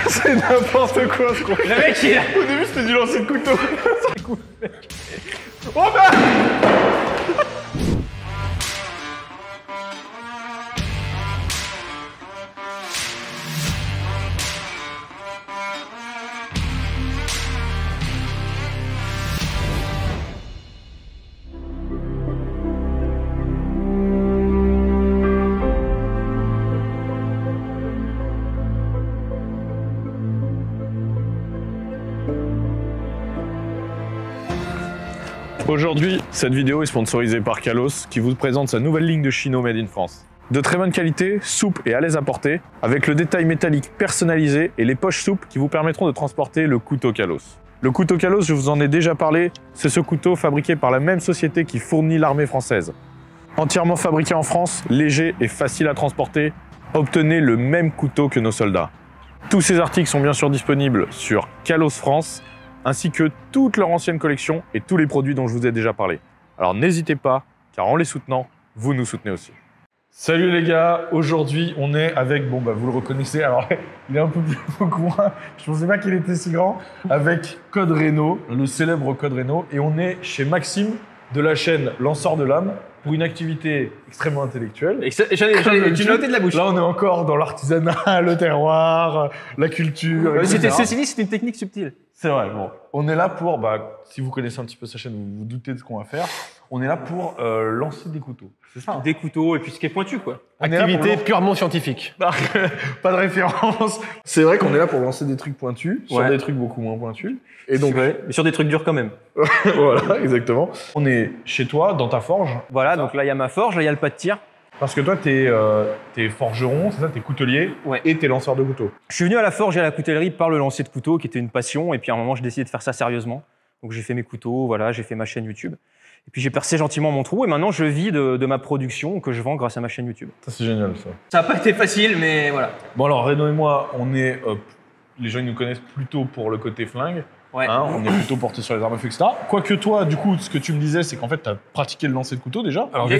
C'est n'importe quoi ce qu'on fait. Le mec, il est là. Au début, c'était du lancer de couteau. Oh bah Aujourd'hui, cette vidéo est sponsorisée par Kalos qui vous présente sa nouvelle ligne de chino made in France. De très bonne qualité, souple et à l'aise à porter, avec le détail métallique personnalisé et les poches souples qui vous permettront de transporter le couteau Kalos. Le couteau Kalos, je vous en ai déjà parlé, c'est ce couteau fabriqué par la même société qui fournit l'armée française. Entièrement fabriqué en France, léger et facile à transporter, obtenez le même couteau que nos soldats. Tous ces articles sont bien sûr disponibles sur Kalos France, ainsi que toute leur ancienne collection et tous les produits dont je vous ai déjà parlé. Alors n'hésitez pas, car en les soutenant, vous nous soutenez aussi. Salut les gars, aujourd'hui on est avec, bon bah vous le reconnaissez, alors il est un peu plus loin, je pensais pas qu'il était si grand, avec Code Reno, le célèbre Code Reno, et on est chez Maxime de la chaîne Lanceur de l'âme pour une activité extrêmement intellectuelle. Tu noté de la bouche. Là on est encore dans l'artisanat, le terroir, la culture, etc. Ceci dit, c'est une technique subtile. C'est vrai, bon. On est là pour, si vous connaissez un petit peu sa chaîne, vous vous doutez de ce qu'on va faire. On est là pour lancer des couteaux. C'est ça. Des couteaux et puis ce qui est pointu, quoi. Activité purement scientifique. Pas de référence. C'est vrai qu'on est là pour lancer des trucs pointus sur des trucs beaucoup moins pointus. Et donc, mais sur des trucs durs quand même. voilà, exactement. On est chez toi, dans ta forge. Voilà, donc là il y a ma forge, là il y a le pas de tir. Parce que toi, t'es forgeron, c'est ça, t'es coutelier, et t'es lanceur de couteaux. Je suis venu à la forge et à la coutellerie par le lancer de couteaux, qui était une passion. Et puis à un moment, j'ai décidé de faire ça sérieusement. Donc j'ai fait mes couteaux, voilà, j'ai fait ma chaîne YouTube. Et puis j'ai percé gentiment mon trou. Et maintenant, je vis de ma production que je vends grâce à ma chaîne YouTube. Ça, c'est génial, ça. Ça n'a pas été facile, mais voilà. Bon alors, Reno et moi, on est... les gens, ils nous connaissent plutôt pour le côté flingue. Ouais. Hein, on est plutôt porté sur les armes à feu, etc. Quoique toi, du coup, ce que tu me disais, c'est qu'en fait, tu as pratiqué le lancer de couteau déjà. Alors, j'ai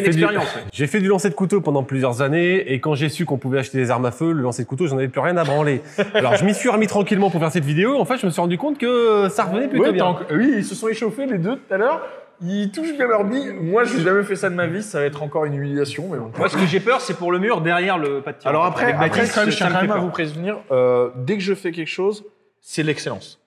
fait du lancer de couteau pendant plusieurs années, et quand j'ai su qu'on pouvait acheter des armes à feu, le lancer de couteau, j'en avais plus rien à branler. Alors, je m'y suis remis tranquillement pour faire cette vidéo. En fait, je me suis rendu compte que ça revenait plutôt bien. Oui, ils se sont échauffés les deux tout à l'heure. Ils touchent bien leur bille. Moi, je n'ai jamais fait ça de ma vie. Ça va être encore une humiliation. Mais bon. Moi, ce que j'ai peur, c'est pour le mur derrière le pas de tir. Alors après, je tiens quand même à peur. vous prévenir. Dès que je fais quelque chose, c'est l'excellence.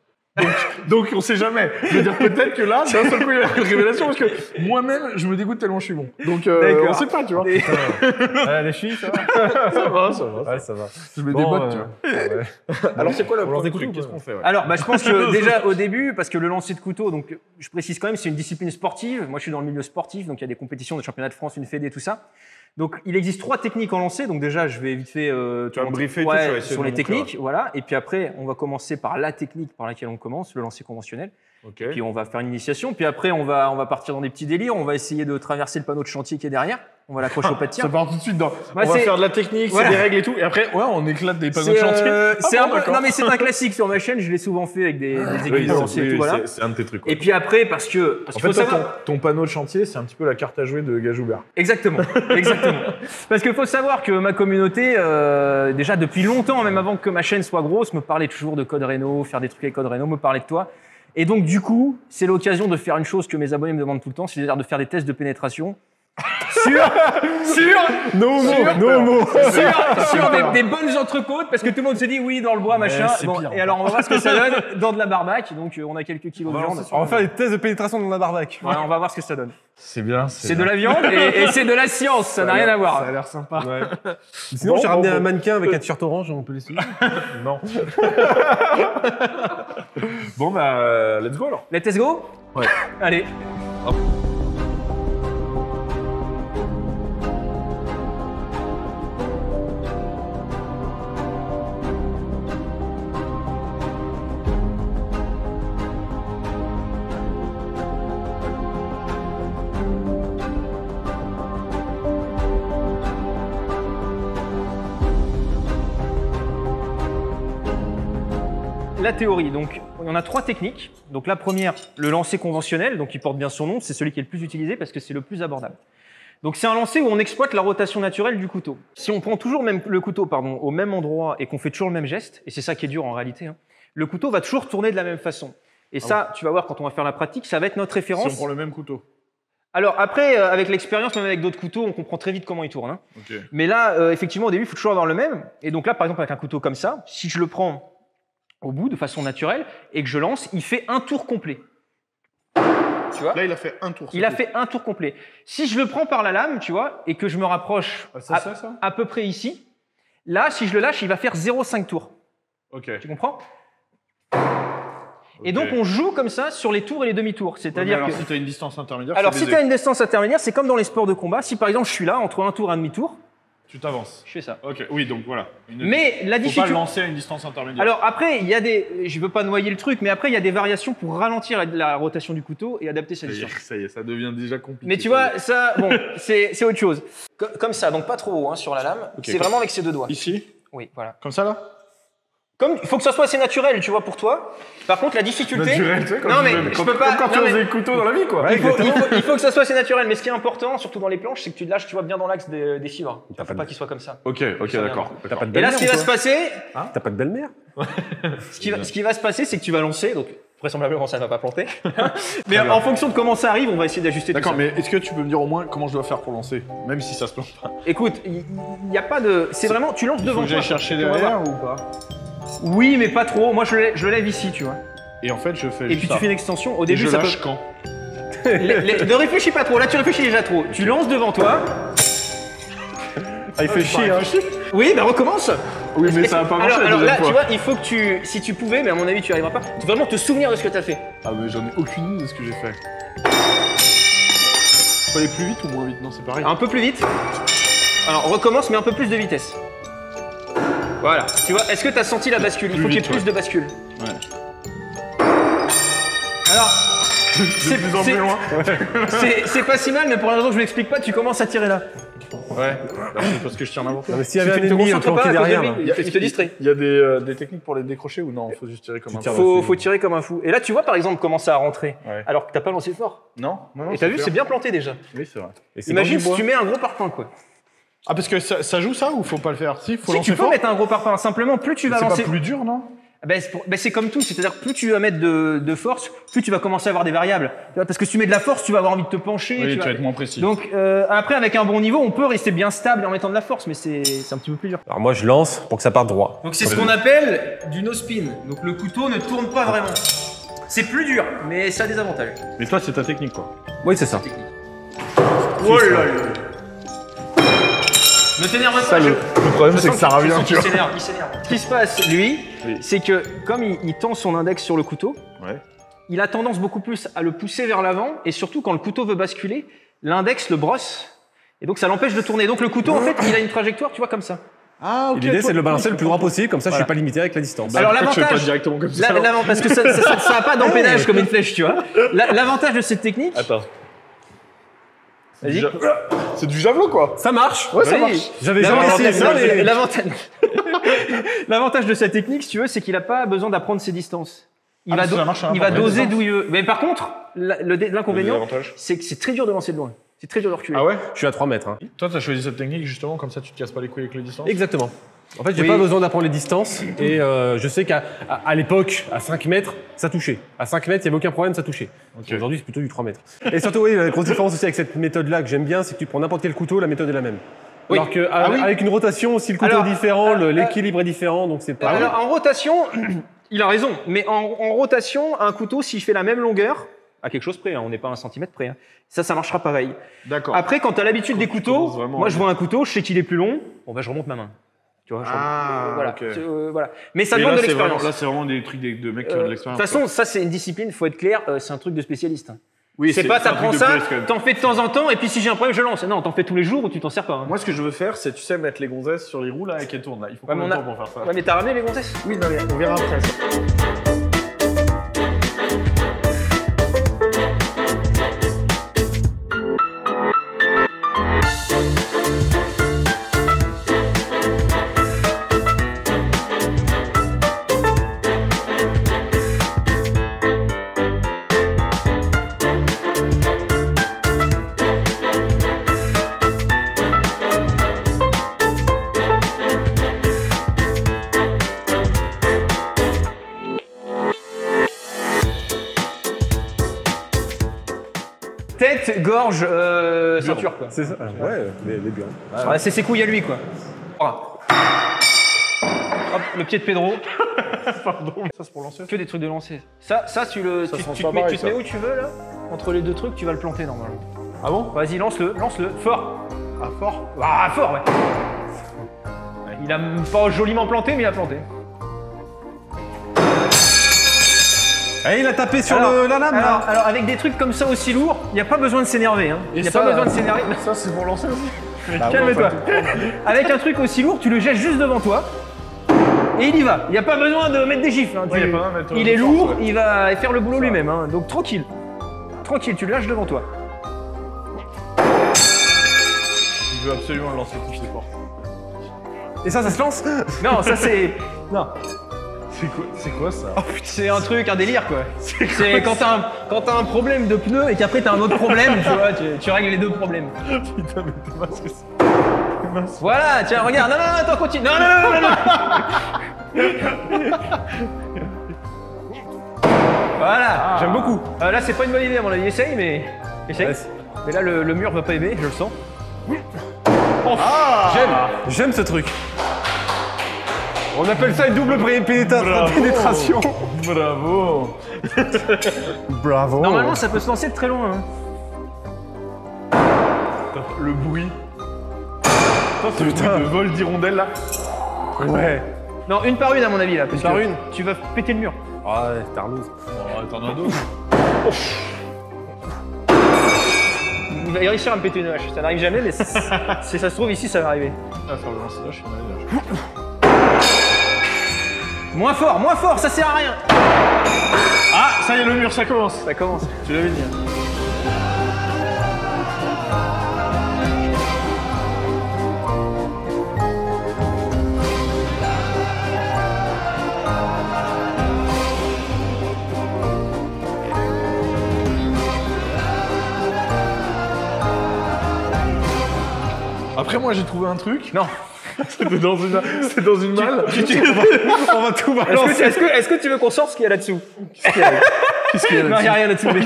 Donc on sait jamais. Je veux dire, peut-être que là, d'un seul coup, il y a une révélation parce que moi-même, je me dégoûte tellement je suis bon. Donc on sait pas, tu vois. Les filles, ça va. Ça va, ça va. Ouais, ça va. Je mets des bottes, tu vois. Alors c'est quoi la lance des truc? couteaux, Qu'est-ce qu'on fait? Alors, je pense que déjà au début, parce que le lancer de couteau, donc je précise quand même, c'est une discipline sportive. Moi, je suis dans le milieu sportif, donc il y a des compétitions, des championnats de France, une fédé, tout ça. Donc, il existe 3 techniques en lancer. Donc déjà, je vais vite fait tu vas me briefer sur les techniques, voilà. Et puis après, on va commencer par la technique par laquelle on commence, le lancer conventionnel. Okay. Puis on va faire une initiation. Puis après, on va partir dans des petits délires. On va essayer de traverser le panneau de chantier qui est derrière. On va l'accrocher au pas de tir. Ça part tout de suite dans. On va faire de la technique, c'est des règles et tout. Et après, on éclate des panneaux de chantier. Non mais c'est un classique sur ma chaîne. Je l'ai souvent fait avec des aiguilles de lancer et tout. Voilà. C'est un de tes trucs. Et puis après, parce que en fait, ton panneau de chantier, c'est un petit peu la carte à jouer de Gajoubert. Exactement, exactement. Parce qu'il faut savoir que ma communauté, déjà depuis longtemps, même avant que ma chaîne soit grosse, me parlait toujours de Code Reno, faire des trucs avec Code Reno, me parlait de toi. Et donc du coup, c'est l'occasion de faire une chose que mes abonnés me demandent tout le temps, c'est-à-dire de faire des tests de pénétration sur des bonnes entrecôtes, parce que tout le monde se dit oui dans le bois machin. Bon, et alors on va voir ce que ça donne dans de la barbaque. Donc on a quelques kilos de viande. On va faire des tests de pénétration dans la barbaque. Ouais, on va voir ce que ça donne. C'est bien. C'est de la viande et c'est de la science. Ça n'a rien à voir. Ça a l'air sympa. Ouais. Sinon, j'ai ramené un mannequin avec un t-shirt orange. On peut l'essayer. Non. Bon let's go alors. Let's go. Ouais. Allez. Hop. La théorie, donc on a 3 techniques. Donc la première, le lancer conventionnel, donc qui porte bien son nom, c'est celui qui est le plus utilisé parce que c'est le plus abordable. Donc c'est un lancer où on exploite la rotation naturelle du couteau. Si on prend toujours le couteau au même endroit et qu'on fait toujours le même geste, et c'est ça qui est dur en réalité, hein, le couteau va toujours tourner de la même façon. Et ça, tu vas voir quand on va faire la pratique, ça va être notre référence. Si on prend le même couteau. Alors après, avec l'expérience, même avec d'autres couteaux, on comprend très vite comment il tourne. Hein. Okay. Mais là, effectivement, au début, il faut toujours avoir le même. Et donc là, par exemple, avec un couteau comme ça, si je le prends au bout de façon naturelle et que je lance, il fait un tour complet. Tu vois ? Là, il a fait un tour. Il a fait un tour complet. Si je le prends par la lame, tu vois, et que je me rapproche à peu près ici, là, si je le lâche, il va faire 0,5 tours. Ok. Tu comprends ? Et donc, on joue comme ça sur les tours et les demi-tours. C'est-à-dire alors, que... si tu as une distance intermédiaire, alors, si tu as une distance intermédiaire, c'est comme dans les sports de combat. Si, par exemple, je suis là, entre un tour et un demi-tour, tu t'avances. Je fais ça. Ok, oui, donc voilà. Mais la difficulté... Faut pas le lancer à une distance intermédiaire. Alors après, il y a des... Je veux pas noyer le truc, mais après, il y a des variations pour ralentir la rotation du couteau et adapter sa distance. Ça y est, ça devient déjà compliqué. Mais tu vois, ça, bon, c'est autre chose. Comme ça, donc pas trop haut hein, sur la lame. Okay, c'est vraiment avec ses deux doigts. Ici ? Oui, voilà. Comme ça, là ? Il faut que ça soit assez naturel, tu vois, pour toi. Par contre, la difficulté... Naturel, tu sais, non, mais je peux pas... Comme quand tu as des couteaux dans la vie, quoi. Ouais, il faut que ça soit assez naturel. Mais ce qui est important, surtout dans les planches, c'est que tu te lâches, tu vois, bien dans l'axe des fibres. Il ne faut pas qu'il soit comme ça. Ok, d'accord. Et là, ce qui va se passer... Hein, t'as pas de belle-mère? Ce qui va se passer, c'est que tu vas lancer, donc vraisemblablement, ça ne va pas planter. Mais en fonction de comment ça arrive, on va essayer d'ajuster tout ça. D'accord, mais est-ce que tu peux me dire au moins comment je dois faire pour lancer, même si ça se plante pas? Écoute, il n'y a pas de... C'est vraiment, tu lances devant toi. Faut que j'aille chercher derrière ou pas? Oui, mais pas trop. Moi, je le lève ici, tu vois. Et en fait, je fais. Et puis tu fais une extension. Au début, je ça lâche peut... quand? Ne réfléchis pas trop. Là, tu réfléchis déjà trop. Tu lances devant toi. Ah, il fait chier, hein. Oui, bah recommence. Oui, mais ça va pas marcher. Alors là, tu vois, il faut que tu, si tu pouvais, mais à mon avis, tu n'y arriveras pas. Tu dois vraiment te souvenir de ce que tu as fait. Ah, mais j'en ai aucune idée de ce que j'ai fait. Faut aller plus vite ou moins vite? Non, c'est pareil. Un peu plus vite. Alors recommence, mais un peu plus de vitesse. Voilà, tu vois, est-ce que tu as senti la bascule? Il faut qu'il y ait plus de bascule. Ouais. Alors, c'est plus en plus loin. C'est pas si mal, mais pour la raison que je m'explique pas, tu commences à tirer là. Ouais, c'est parce que je tire n'importe quoi. Mais s'il y avait un ennemi planqué derrière, il te distrait. Il y a des techniques pour les décrocher ou non? Il faut juste tirer comme un fou. Faut tirer comme un fou. Et là, tu vois par exemple comment ça a rentré, ouais. Alors que t'as pas lancé fort. Non. Et t'as vu, c'est bien planté déjà. Oui, c'est vrai. Imagine si tu mets un gros parpaing, quoi. Ah, parce que ça joue ça ou faut pas le faire? Si, faut lancer tu peux fort. mettre un gros parpaing. Simplement, plus tu vas lancer. C'est pas plus dur, non? C'est comme tout, c'est-à-dire plus tu vas mettre de force, plus tu vas commencer à avoir des variables. Parce que si tu mets de la force, tu vas avoir envie de te pencher. Oui, tu vas être moins précis. Donc après, avec un bon niveau, on peut rester bien stable en mettant de la force, mais c'est un petit peu plus dur. Alors moi, je lance pour que ça parte droit. Donc c'est ce qu'on appelle du no-spin. Donc le couteau ne tourne pas vraiment. C'est plus dur, mais ça a des avantages. Mais toi, c'est ta technique, quoi. Oui, c'est ça. Oh là là. Ne t'énerve pas. Le problème, c'est que ça revient, tu vois. Il s'énerve. Ce qui se passe, lui, c'est que comme il tend son index sur le couteau, il a tendance beaucoup plus à le pousser vers l'avant, et surtout quand le couteau veut basculer, l'index le brosse, et donc ça l'empêche de tourner. Donc le couteau, en fait, il a une trajectoire, tu vois, comme ça. Ah, ok. L'idée, c'est de le balancer le plus droit possible, comme ça, je suis pas limité avec la distance. Alors l'avantage, l'avantage, directement comme ça. Parce que ça n'a pas d'empennage comme une flèche, tu vois. L'avantage de cette technique. Attends. Vas-y. C'est du javelot, quoi. Ça marche. Ouais, ça marche. J'avais jamais essayé ça, mais... L'avantage de cette technique, si tu veux, c'est qu'il n'a pas besoin d'apprendre ses distances. Il va doser d'où il veut. Mais par contre, l'inconvénient, c'est que c'est très dur de lancer de loin. C'est très dur de reculer. Ah ouais? Je suis à 3 mètres. Hein. Toi, t'as choisi cette technique justement, comme ça tu te casses pas les couilles avec les distances? Exactement. En fait, j'ai pas besoin d'apprendre les distances et je sais qu'à l'époque, à 5 mètres, ça touchait. À 5 mètres, il n'y avait aucun problème, ça touchait. Okay. Aujourd'hui, c'est plutôt du 3 mètres. Et surtout, oui, la grosse différence aussi avec cette méthode-là que j'aime bien, c'est que tu prends n'importe quel couteau, la méthode est la même. Oui. Alors qu'avec une rotation, si le couteau est différent, l'équilibre est différent, donc c'est pas... Alors, en rotation, il a raison, mais en rotation, un couteau, s'il fait la même longueur, à quelque chose près, hein, on n'est pas à 1 centimètre près, hein, ça marchera pareil. D'accord. Après, quand tu as l'habitude des couteaux, moi je vois un couteau, je sais qu'il est plus long, je remonte ma main. Tu vois, voilà. Okay. Voilà. Mais ça demande de l'expérience. Là, c'est vraiment des trucs de mecs qui ont de l'expérience. De toute façon, ça c'est une discipline, faut être clair, c'est un truc de spécialiste. Hein. Oui, c'est pas t'apprends ça, t'en fais de temps en temps, et puis si j'ai un problème, je lance. Non, t'en fais tous les jours ou tu t'en sers pas. Hein. Moi, ce que je veux faire, c'est, tu sais, mettre les gonzesses sur les roues là et qu'elles tournent là. Il faut combien de temps pour faire ça? Ouais, mais t'as ramené les gonzesses? Oui, non, mais on verra après ça. Tête, gorge, ceinture quoi. C'est ça. Ouais, les burnes. Ouais, c'est ses couilles à lui quoi. Voilà. Hop, le pied de Pedro. Pardon. Ça, c'est pour lancer. Que des trucs de lancer. Ça tu te mets où tu veux là. Entre les deux trucs, tu vas le planter normalement. Ah bon? Vas-y, lance-le, fort. Ah, fort? Ah, fort, ouais. Il a pas joliment planté, mais il a planté. Eh, il a tapé sur la lame là. Alors, avec des trucs comme ça aussi lourds, il n'y a pas besoin de s'énerver. Hein. Il n'y a pas besoin de s'énerver. Ça, c'est pour lancer aussi. Calme-toi. Avec un truc aussi lourd, tu le jettes juste devant toi. Et il y va. Il n'y a pas besoin de mettre des gifles. Hein. Il est lourd, il va faire le boulot lui-même. Hein. Donc tranquille. Tranquille, tu le lâches devant toi. Il veut absolument le lancer touche les portes. Et ça se lance? Non, ça c'est. Non. C'est quoi ça? C'est un truc, un délire quoi. C'est quand t'as un problème de pneu et qu'après t'as un autre problème, tu vois, tu règles les deux problèmes. Putain, mais t'es masque. Voilà, tiens, regarde. Non, attends, continue. Non. Voilà, j'aime beaucoup. Là, c'est pas une bonne idée à mon avis. Essaye, mais. Essaye. Ouais, mais là, le mur va pas aimer, je le sens. J'aime ce truc. On appelle ça une double pénétration. Bravo. Bravo. Normalement, ça peut se lancer de très loin. Hein. Le bruit. C'est le bruit de vol d'hirondelle là. Ouais. Non, une par une à mon avis là. Parce par que une. Tu vas péter le mur. Ah ouais, tarlouse. Oh, t'en as d'autres. Il va réussir à me péter une hache. Ça n'arrive jamais, mais si ça se trouve ici, ça va arriver. Ah, faire le lancer là, je suis mal. Moins fort, ça sert à rien. Ah, ça y est, le mur, ça commence. Ça commence. Tu l'avais dit. Après, moi, j'ai trouvé un truc. Non. C'était dans une malle. On va tout balancer. Est-ce que tu veux qu'on sorte ce qu'il y a là-dessous? Qu'est-ce qu'il y a Non, il n'y a rien là-dessous. Mais...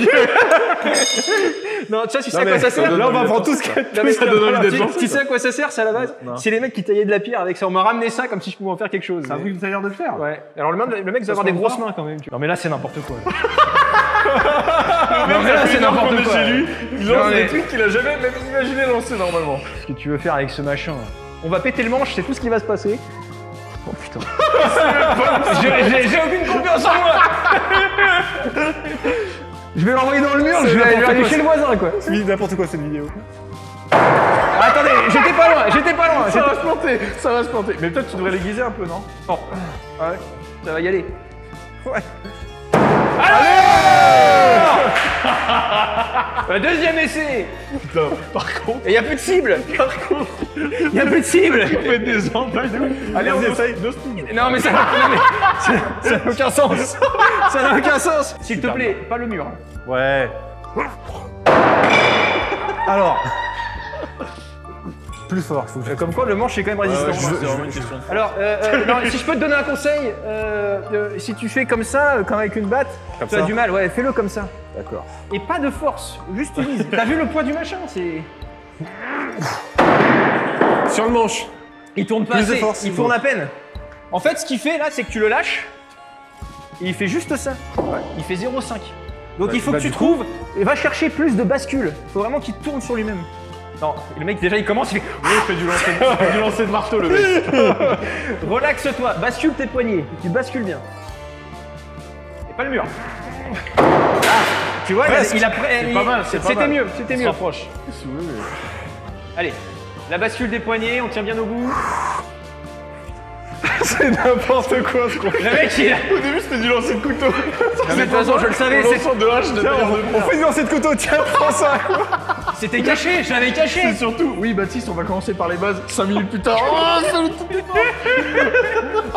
non, tu sais, tu sais à quoi ça sert? Là, on va prendre tout ce qu'il y a. Non, mais ça donne envie d'être lancé, tu sais à quoi ça sert, ça à la base? C'est les mecs qui taillaient de la pierre avec ça. On m'a ramené ça comme si je pouvais en faire quelque chose. C'est un truc que t'as l'air de faire. Ouais. Alors le mec doit avoir des grosses mains quand même. Non mais là c'est n'importe quoi. Non, mais là, c'est n'importe quoi. Chez lui, il lance des trucs qu'il a jamais même imaginé lancer normalement. Qu'est-ce que tu veux faire avec ce machin? On va péter le manche, c'est tout ce qui va se passer. Oh putain. J'ai aucune confiance en moi. Je vais l'envoyer dans le mur, je vais aller chez le voisin quoi. C'est n'importe quoi cette vidéo. Attendez, j'étais pas loin. Ça va se planter. Mais peut-être tu devrais l'aiguiser un peu, non? Non. Ouais, ça va y aller. Ouais. Allez deuxième essai. Putain, par contre. Et y a plus de cible. Y a plus de cible. On fait des entailles. Allez, on essaye. Non mais ça n'a aucun sens. Ça n'a aucun sens. S'il te plaît, pas le mur. Ouais. Alors. Plus fort, faut que je... Comme quoi le manche est quand même résistant. C'est vraiment une question. Alors, non, si je peux te donner un conseil, si tu fais comme ça, comme avec une batte, tu as du mal. Ouais, fais-le comme ça. D'accord. Et pas de force, juste utilise. T'as vu le poids du machin? C'est. Sur le manche. Il tourne pas Plus de assez, force, il tourne à peine. En fait, ce qu'il fait là, c'est que tu le lâches. Et il fait juste ça. Ouais. Il fait 0,5. Donc il faut que tu trouves. Et va chercher plus de bascule. Il faut vraiment qu'il tourne sur lui-même. Non, le mec déjà il commence, il fait. Oui, il fait du lancer de marteau le mec. Relaxe-toi, bascule tes poignets. Tu bascules bien. Et pas le mur. Ah, tu vois, il a C'est pas mal, C'était mieux, c'était mieux. Rapproche. Allez, la bascule des poignets, on tient bien au bout. C'est n'importe quoi ce qu'on fait. Le mec il a. Au début c'était du lancer de couteau. Non, mais de toute façon, je le savais. C'est de hache de On fait du lancer de couteau, tiens, prends ça. C'était caché, je l'avais caché. C'est surtout, oui Baptiste, on va commencer par les bases 5 minutes plus tard. Oh, c'est le tout.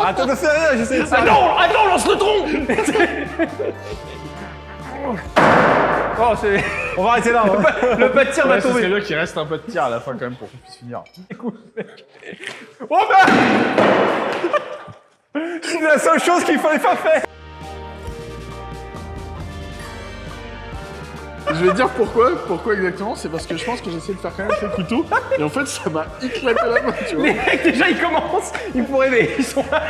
Attends, ne fais rien, j'essaie de ça. Attends, lance le tronc. Oh, c'est. On va arrêter là. Hein. Le pas de tir va Ouais, ce serait tomber. bien qu'il reste un peu de tir à la fin quand même pour qu'on puisse finir. Oh bah. C'est la seule chose qu'il fallait pas faire. Je vais dire pourquoi. Pourquoi exactement? C'est parce que je pense que j'essaie de faire quand même avec le couteau. Et en fait, ça m'a éclaté la main, tu vois. Les mecs, déjà, ils commencent, ils pourraient aimer. Ils sont là.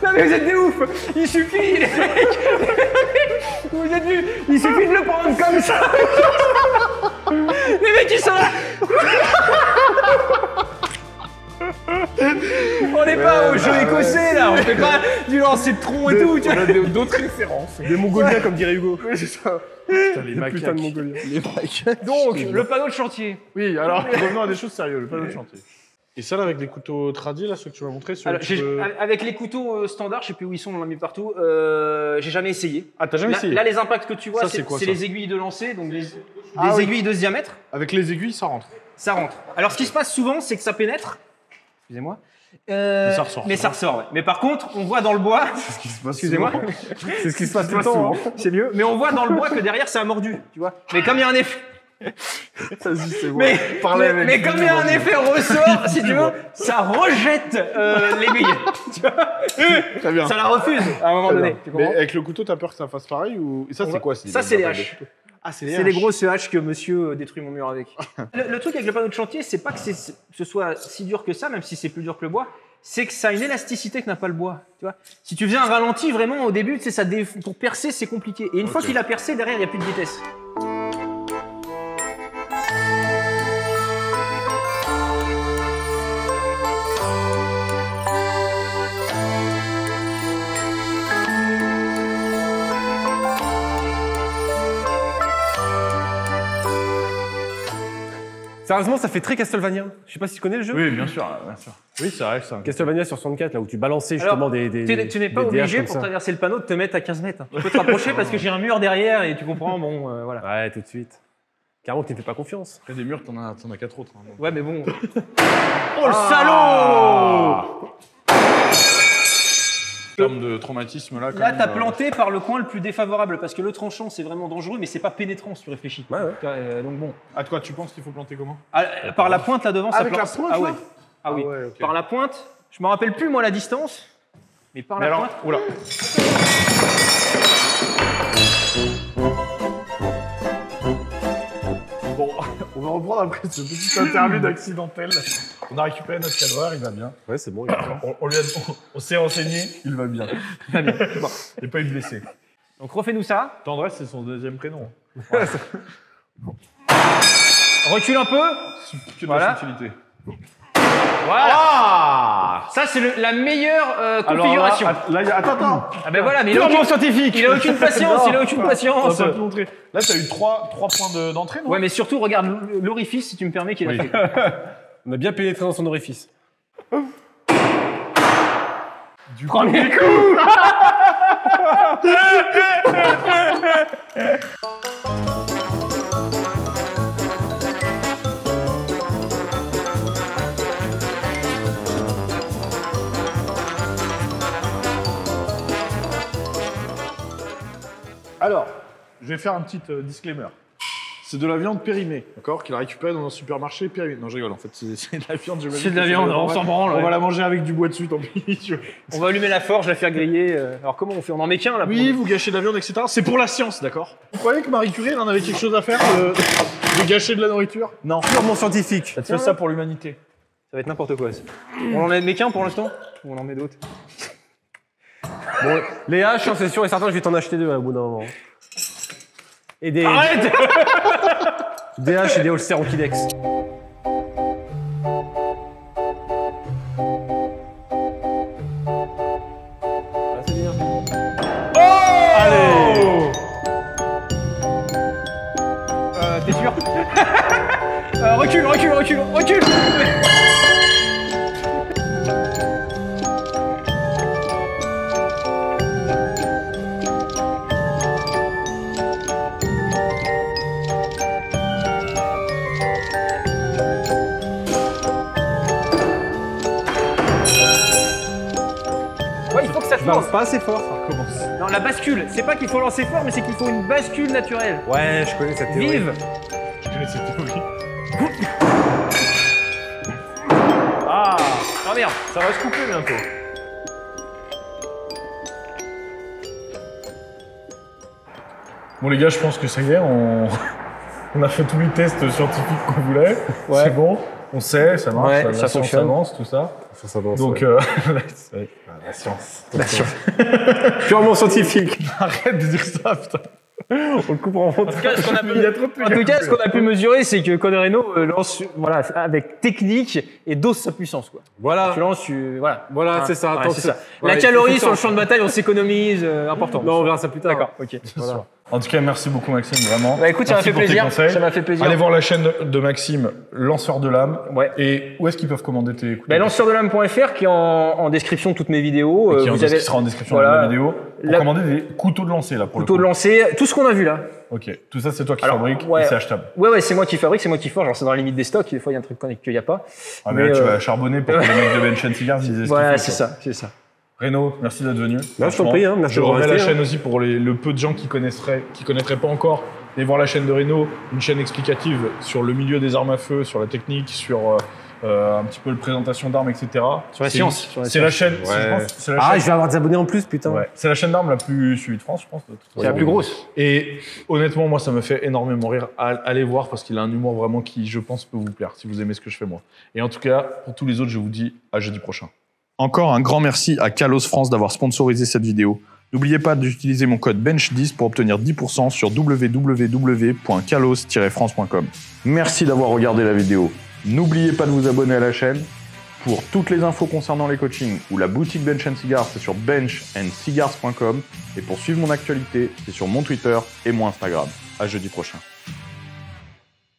Non, mais vous êtes des ouf. Il suffit, les mecs. Vous êtes vus. Il suffit de le prendre comme ça. Les mecs, ils sont là. On n'est pas au jeu écossais, là. On fait pas du lancer de tronc et tout. Tu On vois. a d'autres références. Des Mongoliens, comme dirait Hugo. Oui, c'est ça. Putain, les macaques. Putain de Mongoliens. Les macaques. Donc, le panneau de chantier. Oui, alors, revenons à des choses sérieuses, le panneau de chantier. Et ça, là, avec les couteaux tradis, là, ceux que tu m'as montré, Alors, avec les couteaux standards, je sais plus où ils sont, on en a mis partout, j'ai jamais essayé. Ah, t'as jamais essayé? Là, les impacts que tu vois, Ça, c'est quoi, c'est ça les aiguilles de lancer, donc des oui. aiguilles de ce diamètre. Avec les aiguilles, ça rentre. Ça rentre. Alors, ce qui se passe souvent, c'est que ça pénètre. Excusez-moi. Mais ça ressort. Mais ça ressort, ouais. Mais par contre, on voit dans le bois. Excusez-moi. C'est ce qui se passe tout le temps. Hein. C'est mieux. Mais on voit dans le bois que derrière, ça a mordu, tu vois. Mais comme il y a un effet. Vas-y, c'est bon. Mais comme il y a un effet ressort, si tu veux, ça rejette l'aiguille. Tu vois. Très bien. Ça la refuse à un moment donné. Tu Mais comprends? avec le couteau, t'as peur que ça fasse pareil ou... Et ça, c'est quoi? Ça, c'est les haches. Ah, c'est C'est les grosses haches que monsieur détruit mon mur avec. Le truc avec le panneau de chantier, c'est pas que ce soit si dur que ça, même si c'est plus dur que le bois, c'est que ça a une élasticité que n'a pas le bois. Tu vois, si tu faisais un ralenti, vraiment, au début, tu sais, pour percer, c'est compliqué. Et une fois qu'il a percé, derrière, il n'y a plus de vitesse. Sérieusement, ça fait très Castlevania. Je sais pas si tu connais le jeu. Oui, bien sûr, bien sûr. Oui, c'est vrai que ça. Castlevania sur 64, là où tu balançais Alors, justement des tu n'es pas des obligé, DH comme pour ça. traverser le panneau, de te mettre à 15 mètres. Tu peux te rapprocher parce que j'ai un mur derrière et tu comprends, bon, voilà. Ouais, tout de suite. Carrément, tu ne fais pas confiance. Après, des murs, t'en as 4 autres. Hein, donc. Ouais, mais bon. Oh, le salaud! En termes de traumatisme, là, quand Là, même, t'as planté par le coin le plus défavorable parce que le tranchant, c'est vraiment dangereux, mais c'est pas pénétrant si tu réfléchis. Ouais, ouais. Donc bon. À quoi tu penses qu'il faut planter comment? Par la pointe là devant, ça Avec plante. la pointe, Ah ouais. là Ah oui. Ah ouais, ok. Par la pointe, je me rappelle plus moi la distance, mais par Mais la alors, pointe. oula. Bon, on va reprendre après ce petit interview d'accidentel. On a récupéré notre cadreur, il va bien. Ouais, c'est bon. il est bien. On s'est renseigné, il va bien. Très bien. Bon. Il n'est pas eu de blessé. Donc refais-nous ça. Tendresse, c'est son deuxième prénom. Recule un peu. Que de Voilà. la subtilité. Voilà. Ah Ça c'est la meilleure Alors configuration. là, attends. Ah ben voilà, mais il a aucune scientifique. Il a aucune patience. Il a aucune On patience. va te montrer. Là, tu as eu 3 points d'entrée, non? Ouais, mais surtout regarde l'orifice si tu me permets qu'il a Oui. fait. On a bien pénétré dans son orifice. Du coup, Premier coup. alors, je vais faire un petit disclaimer. C'est de la viande périmée, d'accord? Qu'il a récupéré dans un supermarché périmé. Non, je rigole, en fait, c'est de la viande. C'est de la viande, on s'en branle. On ouais. va la manger avec du bois dessus, tant pis. tu vois. On va allumer la forge, la faire griller. Alors comment on fait? On en met qu'un là? Oui, vous gâchez de la viande, etc. C'est pour la science, d'accord? Vous croyez que Marie Curie, elle en avait quelque chose à faire de gâcher de la nourriture? Non. Purement scientifique. Elle fait ça pour l'humanité. Ça va être n'importe quoi. Ça. On en met qu'un pour l'instant? Ou on en met d'autres? Bon, les haches, hein, c'est sûr et certain, je vais t'en acheter 2 au bout d'un moment. Et des, Arrête! des haches et des holsters Ankidex. Voilà, c'est bien. Allez! T'es sûr? Recule! Ouais, il faut que ça se Je balance lance. pas assez fort. Non, la bascule. C'est pas qu'il faut lancer fort, mais c'est qu'il faut une bascule naturelle. Ouais, je connais cette théorie. Vive! Je connais cette théorie. Ah! Oh merde! Ça va se couper bientôt. Bon les gars, je pense que ça y est, on a fait tous les tests scientifiques qu'on voulait. Ouais. C'est bon, on sait, ça marche, Ouais, la ça science fonctionne. avance, tout ça. Ça danse, Donc, ouais. la science. Purement scientifique. Arrête de dire ça, putain. On le coupe en montant. En tout cas, ce qu'on a pu, Il y a trop de en tout cas, ce qu'on a pu mesurer, c'est que Code Reno lance, voilà, avec technique et dose sa puissance, quoi. Voilà. Tu lances, voilà. Voilà, c'est ça. Ouais, Attends, c'est ça. Ouais, La calorie c'est sur le ça. champ de bataille, on s'économise, important. Non, on verra ça plus tard. D'accord, ok. Voilà. En tout cas, merci beaucoup Maxime, vraiment. Bah écoute, ça m'a Merci fait pour tes plaisir. conseils. Ça m'a fait plaisir. Allez voir la chaîne de Maxime, Lanceur de l'âme. Ouais. Et où est-ce qu'ils peuvent commander tes coups Bah, lanceurdelame.fr qui est en description de toutes mes vidéos. qui sera en description de la vidéo. Pour commander des couteaux de lancer là pour couteau le de coup. lancer, tout ce qu'on a vu là. Ok, tout ça c'est toi qui Alors, fabrique ouais. et c'est achetable. Ouais, c'est moi qui fabrique, c'est moi qui forge. Alors c'est dans la limite des stocks. Des fois, il y a un truc qu'il n'y a pas. Ah mais là Mais, tu vas charbonner pour que les mecs de Bench Cigars disent. Voilà, c'est ça, c'est ça. Reno, merci d'être venu. je t'en prie, hein, merci Je d'avoir remets la resté, chaîne aussi pour le peu de gens qui connaîtraient pas encore. Allez voir la chaîne de Reno, une chaîne explicative sur le milieu des armes à feu, sur la technique, sur un petit peu la présentation d'armes, etc. Sur la science. C'est la chaîne. Ouais. je pense, c'est la Ah, chaîne- je vais avoir des abonnés en plus, putain. ouais, c'est la chaîne d'armes la plus suivie de France, je pense. de toute C'est la façon. plus grosse. Et honnêtement, moi, ça me fait énormément rire. Allez voir parce qu'il a un humour vraiment qui, je pense, peut vous plaire si vous aimez ce que je fais moi. Et en tout cas, pour tous les autres, je vous dis à jeudi prochain. Encore un grand merci à Kalos France d'avoir sponsorisé cette vidéo. N'oubliez pas d'utiliser mon code BENCH10 pour obtenir 10% sur www.kalos-france.com. Merci d'avoir regardé la vidéo. N'oubliez pas de vous abonner à la chaîne. Pour toutes les infos concernant les coachings ou la boutique Bench Cigars, c'est sur benchandcigars.com. Et pour suivre mon actualité, c'est sur mon Twitter et mon Instagram. À jeudi prochain.